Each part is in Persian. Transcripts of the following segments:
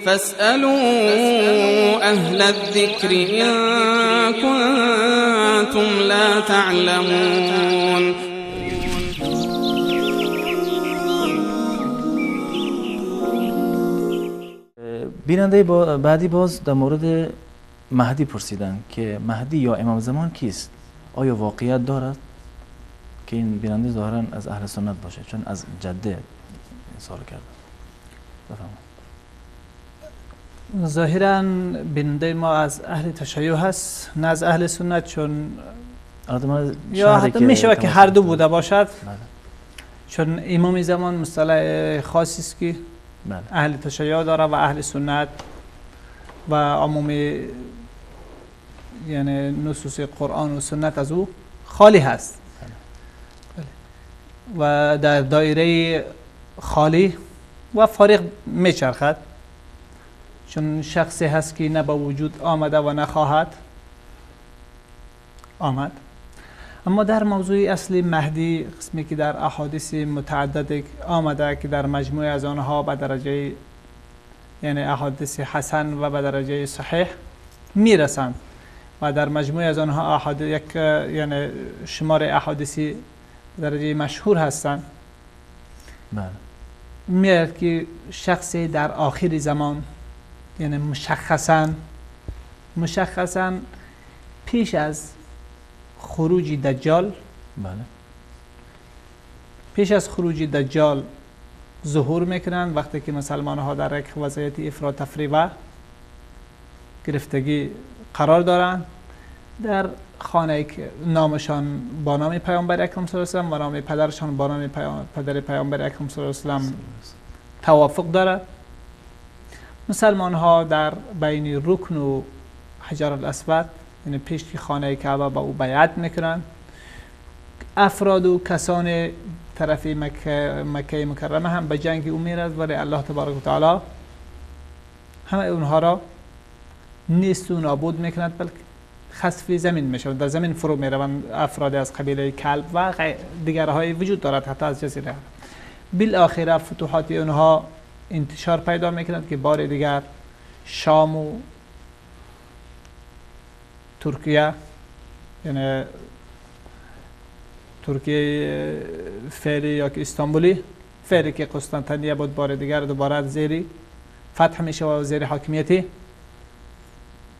فاسألوا أهل الذكر إن كنتم لا تعلمون. بیننده بعدی باز در مورد مهدی پرسیدن که مهدی یا امام زمان کیست؟ آیا واقعیت دارد که این بیننده ظاهرا از اهل سنت باشه، چون از جده سوال کرده. بفرمایید. ظاهرا بیننده ما از اهل تشیع هست نه از اهل سنت، چون یا حتی میشه که هر دو بوده باشد. چون امام زمان مصطلح خاصی است که اهل تشیع داره و اهل سنت و عموم یعنی نصوص قرآن و سنت از او خالی هست. و در دایره خالی و فارغ میچرخد، چون شخصی هست که نه به وجود آمده و نخواهد آمد. اما در موضوع اصلی مهدی، قسمی که در احادیث متعدد آمده که در مجموعه از آنها به درجه یعنی احادیث حسن و به درجه صحیح میرسند و در مجموعه از آنها یک یعنی شمار احادیث درجه مشهور هستند. بله. میاد که شخصی در آخر زمان، یعنی مشخصاً پیش از خروج دجال، بله، پیش از خروج دجال ظهور میکنند، وقتی که مسلمان ها در یک وضعیت افراط تفریط و گرفتگی قرار دارند، در خانه که نامشان با نام پیامبر اکرم صلی الله علیه و نام پدرشان با نام پدر پیامبر اکرم صلی الله علیه و توافق دارد. مسلمان ها در بین رکن و حجر الاسود، یعنی پیش خانه کعبه با او بیعت میکنند. افراد و کسان طرف مکه مکرمه هم به جنگ او میرد، ولی الله تبارک و تعالی همه اونها را نیست و نابود میکند، بلکه خسف زمین میشوند، در زمین فرو میروند. افراد از قبیله کلب و دیگرهای وجود دارد حتی از جزیره. بالاخره فتوحات اونها انتشار پیدا میکند که بار دیگر شام و ترکیه، یعنی ترکیه فعلی یا که استانبولی، فعلی که قسطنطنیه بود، بار دیگر دوباره زیر فتح میشه و زیر حاکمیتی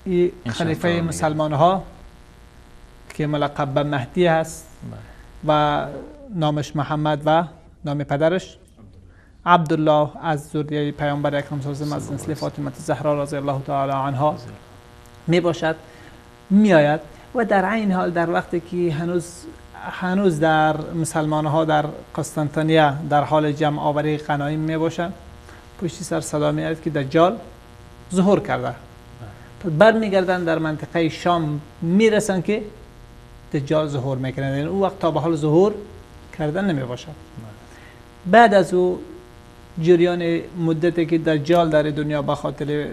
این خلیفه مسلمان ها که ملقب به مهدی هست و نامش محمد و نام پدرش عبدالله از ذریه پیامبر اکرم صلی الله علیه و از نسل فاطمه الزهرا رضی الله تعالی عنها می باشد، می آید. و در عین حال در وقتی که هنوز در مسلمان ها در قسطنطنیه در حال جمع آوری غنایم می باشند، پشت سر صدا می آید که دجال ظهور کرده. برمیگردن در منطقه شام میرسن که دجال ظهور میکنه، یعنی اون وقت تا به حال ظهور کردن نمی باشد. بعد از او جریان مدتی که دجال در دنیا به خاطر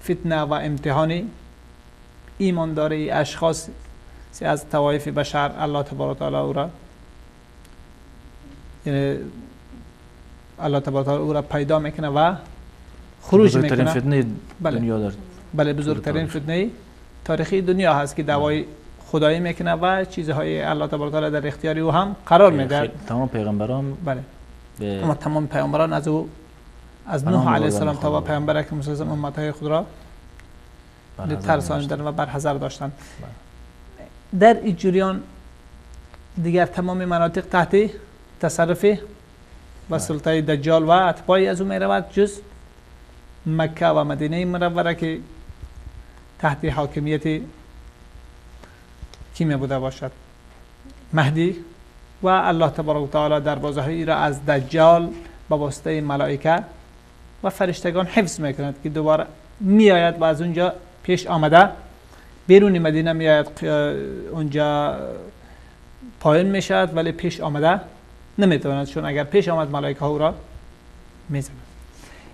فتنه و امتحانی ایمانداری اشخاص از طوایف بشر، الله تبارک و تعالی او را یعنی الله تبارک و تعالی او را پیدا میکنه و خروج میکنه. فتنه دنیا داره. بله، بزرگترین فتنه تاریخی دنیا هست که دعوای خدایی میکنه و چیزهای الله تبارک و تعالی در اختیار او هم قرار میده. تمام پیغمبران، بله، اما تمام پیامبران از نوح علیه السلام تا پیامبر اکرم صلی الله علیه و امتهای خود را ترسانیدن و برحذر داشتن. در این جریان دیگر تمام مناطق تحت تصرف و سلطه دجال و اتباعی از او میرود، جز مکه و مدینه منوره که تحت حاکمیت کی می بوده باشد؟ مهدی. و الله تبارک و تعالی دروازه‌هایی را از دجال با واسطه ملائکه و فرشتگان حفظ میکند که دوباره میآید و از اونجا پیش آمده بیرون مدینه میآید، اونجا پایین میشد ولی پیش آمده نمیتواند، چون اگر پیش آمد ملائکه او را میزنند.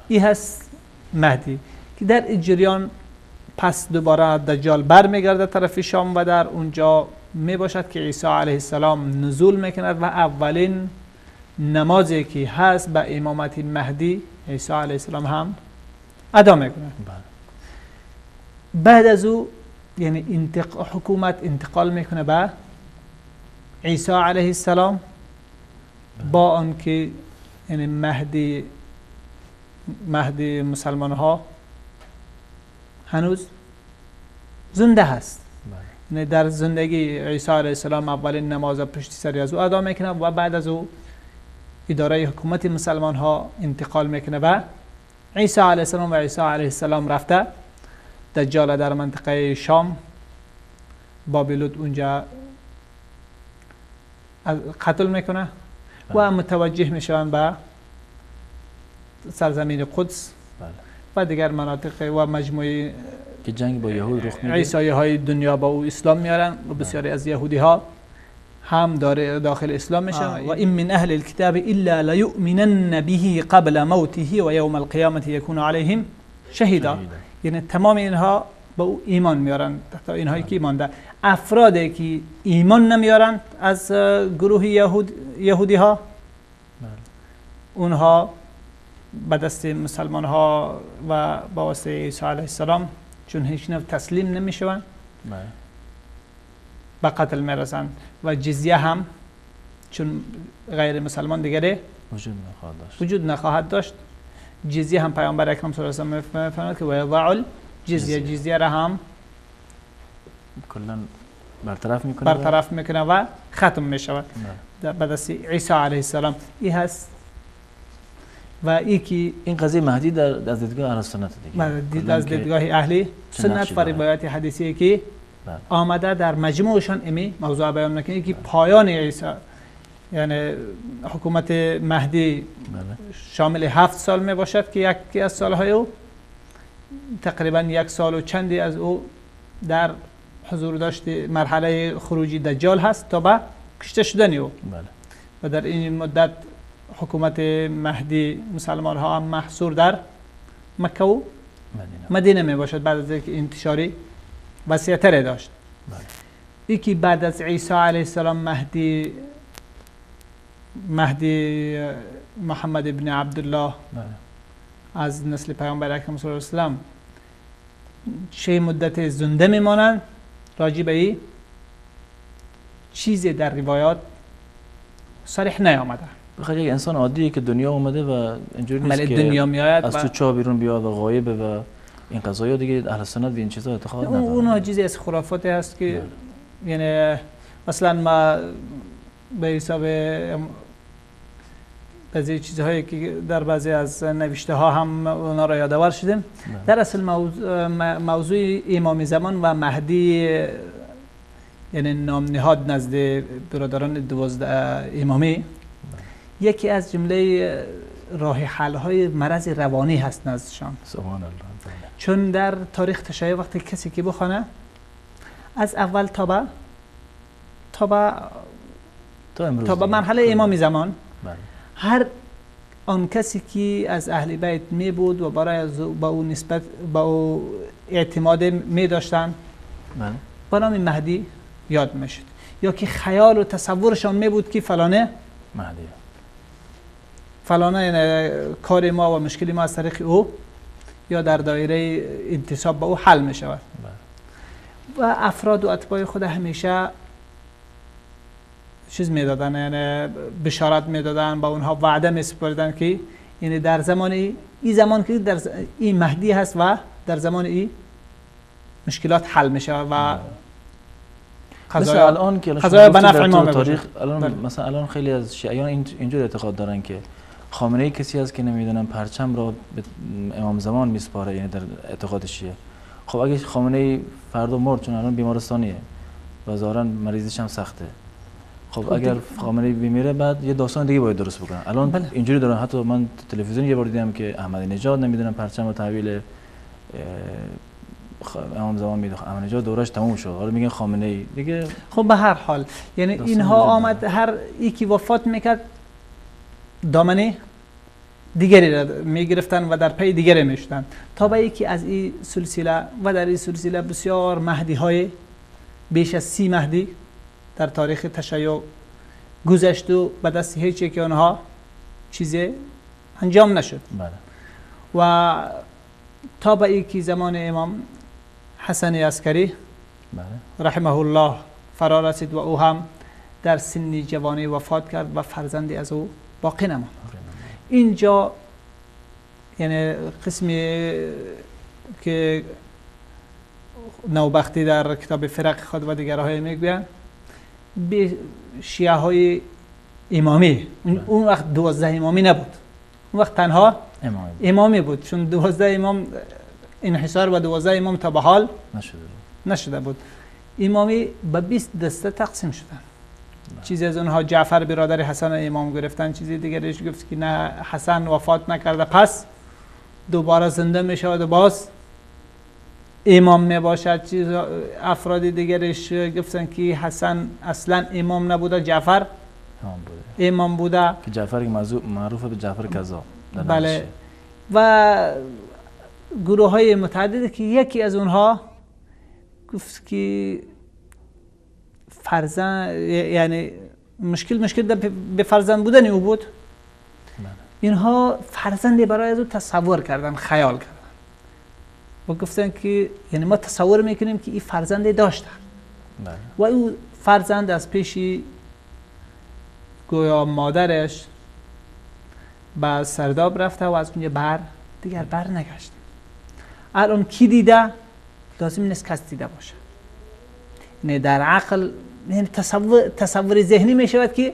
این هست مهدی که در این جریان پس دوباره دجال برمیگرده طرف شام و در اونجا می باشد که عیسی علیه السلام نزول میکند و اولین نمازی که هست به امامت مهدی عیسی علیه السلام هم ادا میکنه. بله. بعد از او یعنی حکومت انتقال میکنه به عیسی علیه السلام، با آنکه یعنی مهدی مسلمان ها هنوز زنده هست. یعنی در زندگی عیسی علیه السلام اولین نماز پشت سر از او ادا میکنه و بعد از او اداره حکومت مسلمان ها انتقال میکنه به عیسی علیه السلام و عیسی علیه السلام رفته دجال در منطقه شام بابلود اونجا قتل میکنه و متوجه میشن به سرزمین قدس و دیگر مناطق و مجموعه که جنگ با یهود رخ میده. عیسایی های دنیا با او اسلام میارن و بسیاری از یهودی ها هم داخل اسلام میشن. و این من اهل الكتاب الا لیؤمنن به قبل موته و یوم القیامه یکون علیهم شهیدا. یعنی تمام اینها با او ایمان میارن، تا اینهایی که ایمان دارن. افرادی که ایمان نمیارن از گروه یهودی ها اونها به دست مسلمان ها و با واسطه عیسی علیه السلام چون هیچ نوع تسلیم نمیشون به قتل میرسن و جزیه هم چون غیر مسلمان دیگری وجود نخواهد داشت. جزیه هم پیامبر اکرم صلی الله علیه و سلم فرمود که و یضع جزیه را هم کلا برطرف میکنه و ختم میشود به دست عیسی علیه السلام. این هست و این قضیه مهدی از دیدگاه اهل سنت دیگه، از دیدگاه اهل سنت و روایات حدیثی که آمده در مجموعشان امی موضوع بیان میکنه که پایان عیسی یعنی حکومت مهدی شامل 7 سال می باشد که یکی از سالهای او تقریبا 1 سال و چندی از او در حضور داشت مرحله خروجی دجال هست تا به کشته شدن او. و در این مدت حکومت مهدی مسلمان ها هم محصور در مکه و مدینه می باشد بعد از اینکه انتشاری وسیع‌تر داشت. یکی بعد از عیسی علیه السلام مهدی محمد ابن عبدالله از نسل پیامبر اکرم صلی الله علیه و سلم چه مدت زنده میمانند راجع به این چیزی در روایات صریح نیامده. بخاطر یک انسان عادیه که دنیا اومده و اینجوری نیست که دنیا میاد از تو چاه بیرون بیاد و غایبه و این قضایا دیگه اهل سنت به این چیزا اعتقاد ندارن. اون چیزی از خرافاتی هست که یعنی مثلا ما به حساب بعضی چیزهایی که در بعضی از نوشته ها هم اونا را یادآور شدیم. در اصل موضوع امام زمان و مهدی یعنی نام نهاد نزد برادران 12 امامی یکی از جمله راه حل های مرض روانی هست نزدشان. سبحان الله. چون در تاریخ تشیع وقتی کسی که بخونه از اول تا به مرحله امام زمان هر آن کسی که از اهل بیت می بود و برای با او نسبت با او اعتماد می داشتن با نام مهدی یاد می شد، یا که خیال و تصورشان می بود که فلانه کار ما و مشکل ما از طریق او یا در دایره انتصاب به او حل می شود. و افراد و اتباع خود همیشه چیز می دادن، یعنی بشارت می دادن، با اونها وعده می سپردن که یعنی در زمان این زمان که در این مهدی هست و در زمان این مشکلات حل می شود و مثل الان که قضایا به نفع ما تاریخ الان مثلا الان خیلی از شیعیان اینجور اعتقاد دارن که خامنه‌ای کسی است که نمیدونن پرچم را به امام زمان میسپاره، یعنی در اعتقاد شیعه. خب اگه خامنه‌ای فردا مرد چون الان بیمارستانیه و ظاهرا مریضیش هم سخته، خب اگر خامنه‌ای بمیره بعد یه داستان دیگه باید درست بکنن. الان اینجوری دارن، حتی من تلویزیون یه بار دیدم که احمدی نژاد نمیدونم پرچم رو تحویل امام زمان میده، احمدی نژاد دورش تموم شد، حالا میگن خامنه‌ای دیگه. خب به هر حال یعنی اینها آمد هر یکی وفات میکرد دامنه دیگری را میگرفتن و در پی دیگری میشدن تا به یکی از این سلسله و در این سلسله بسیار مهدی های بیش از 30 مهدی در تاریخ تشیع گذشت و به دست هیچ یک آنها چیزی انجام نشد. و تا به ای که زمان امام حسن عسکری بله. رحمه الله فرا رسید و او هم در سن جوانی وفات کرد و فرزندی از او باقی نماند. اینجا یعنی قسمی که نوبختی در کتاب فرق خود و دیگرهای میگویند به شیعه های امامی، اون وقت 12 امامی نبود، اون وقت تنها امامی بود، چون 12 امام انحصار و 12 امام تا به حال نشده بود. امامی به 20 دسته تقسیم شدن. چیزی از اونها جعفر برادر حسن امام گرفتن، چیزی دیگرش گفت که نه حسن وفات نکرده پس دوباره زنده می شود و باز امام می باشد. چیز افراد دیگرش گفتن که حسن اصلا امام نبوده، جعفر امام بوده که جعفر معروف به جعفر کذاب. بله. و گروه های متعددی که یکی از اونها گفت که فرزند، یعنی مشکل به فرزند بودن او بود. اینها فرزندی برای از او تصور کردن، خیال کردن و گفتن که یعنی ما تصور میکنیم که این فرزندی داشته و او فرزند از پیشی گویا مادرش به سرداب رفته و از اونجا دیگر بر نگشت. الان کی دیده؟ لازم نیست کس دیده باشه. یعنی در عقل یعنی تصور ذهنی می شود که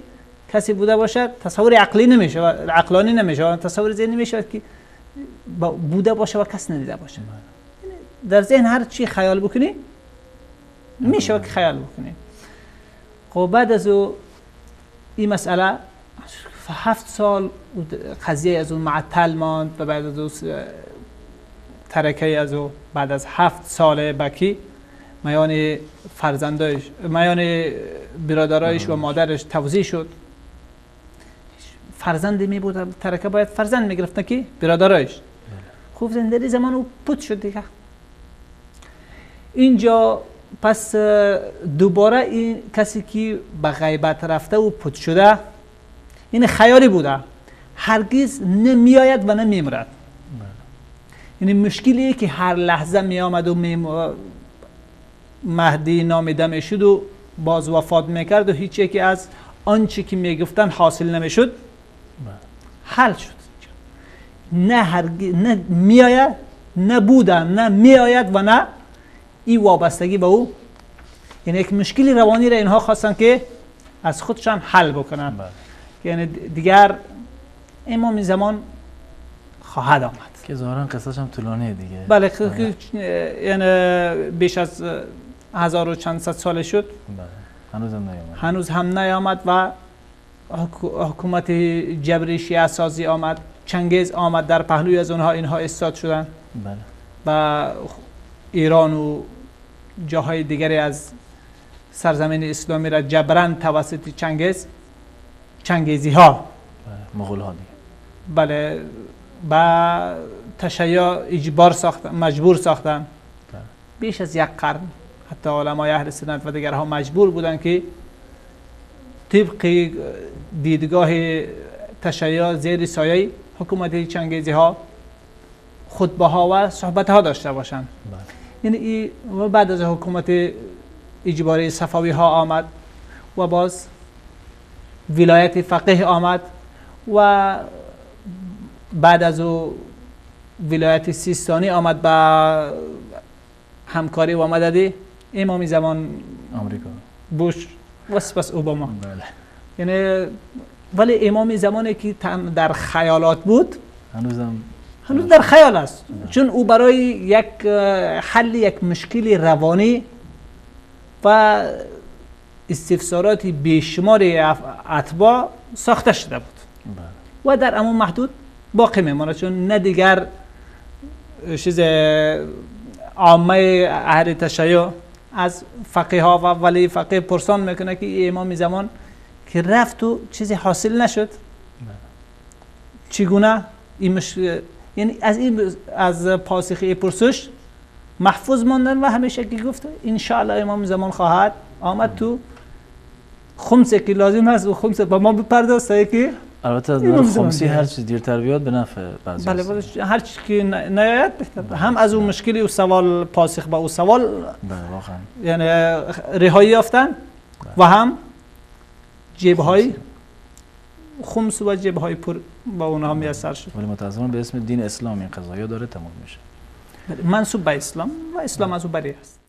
کسی بوده باشد، تصور عقلی نمی شود، عقلانی نمی شود، تصور ذهنی می شود که بوده باشه و کس ندیده باشه. در ذهن هر چی خیال بکنی می شود که خیال بکنی. خب بعد از این مسئله 7 سال قضیه از اون معطل ماند و بعد از اون ترکه از او بعد از 7 سال بکی میان فرزندایش، میان برادرایش و مادرش توزیع شد. فرزندی می بود، ترکه باید فرزند می گرفت، نه که برادرایش. خوب زندگی زمان او پوت شد دیگه. اینجا پس دوباره این کسی که به غیبت رفته و پوت شده این خیالی بوده، هرگز نمیآید و نمیمرد. یعنی مشکلی که هر لحظه می آمد و مهدی نامیده می شد و باز وفات میکرد و هیچ یکی از آنچه که می گفتن حاصل نمی شد، حل شد. نه هرگز نه می آید، نه بودن، نه می آید و نه این وابستگی به او. یعنی یک مشکلی روانی را اینها خواستن که از خودشان حل بکنن. یعنی دیگر امام زمان خواهد آمد که ظاهرا قصهش هم طولانیه دیگه. بله یعنی بیش از 1000 و چند صد سال شد. هنوز هم نیامد و حکومت جبری شیعه سازی آمد، چنگیز آمد در پهلوی از اونها، اینها استاد شدن. بله. و ایران و جاهای دیگری از سرزمین اسلامی را جبران توسط چنگیزی ها، مغول ها دیگه، بله، با تشیع اجبار ساختن، مجبور ساختن. بیش از 1 قرن حتی علمای اهل سنت و دیگرها مجبور بودن که طبق دیدگاه تشیع زیر سایه حکومت چنگیزی ها خطبه ها و صحبت ها داشته باشند. یعنی بعد از حکومت اجباری صفوی ها آمد و باز ولایت فقیه آمد و بعد از او ولایت سیستانی آمد با همکاری و مدد امام زمان آمریکا، بوش و سپس اوباما. یعنی ولی امام زمانی که در خیالات بود هنوز در خیال است. چون او برای یک حل یک مشکل روانی و استفسارات بیشمار اتباع ساخته شده بود و در اما محدود باقی میماند، چون نه دیگر چیز عامه اهل تشیع از فقیه ها و ولی فقیه پرسان میکنه که امام زمان که رفت و چیزی حاصل نشد چگونه این یعنی از پاسخی پرسش محفوظ ماندن و همیشه که گفت ان شاء الله امام زمان خواهد آمد تو خمسه که لازم هست و خمسه با ما بپرداز تا که البته از نظر خمسی هر چیز دیرتر بیاد به نفع بعضی بله هر چی که نیاید بهتر. هم از اون مشکلی و سوال پاسخ به اون سوال واقعا یعنی رهایی یافتن و هم جیب‌های خمس و جیب‌های پر با اونها میسر شد. ولی متأسفانه به اسم دین اسلام این قضایا داره تمام میشه. منسوب به اسلام و اسلام از او بری است.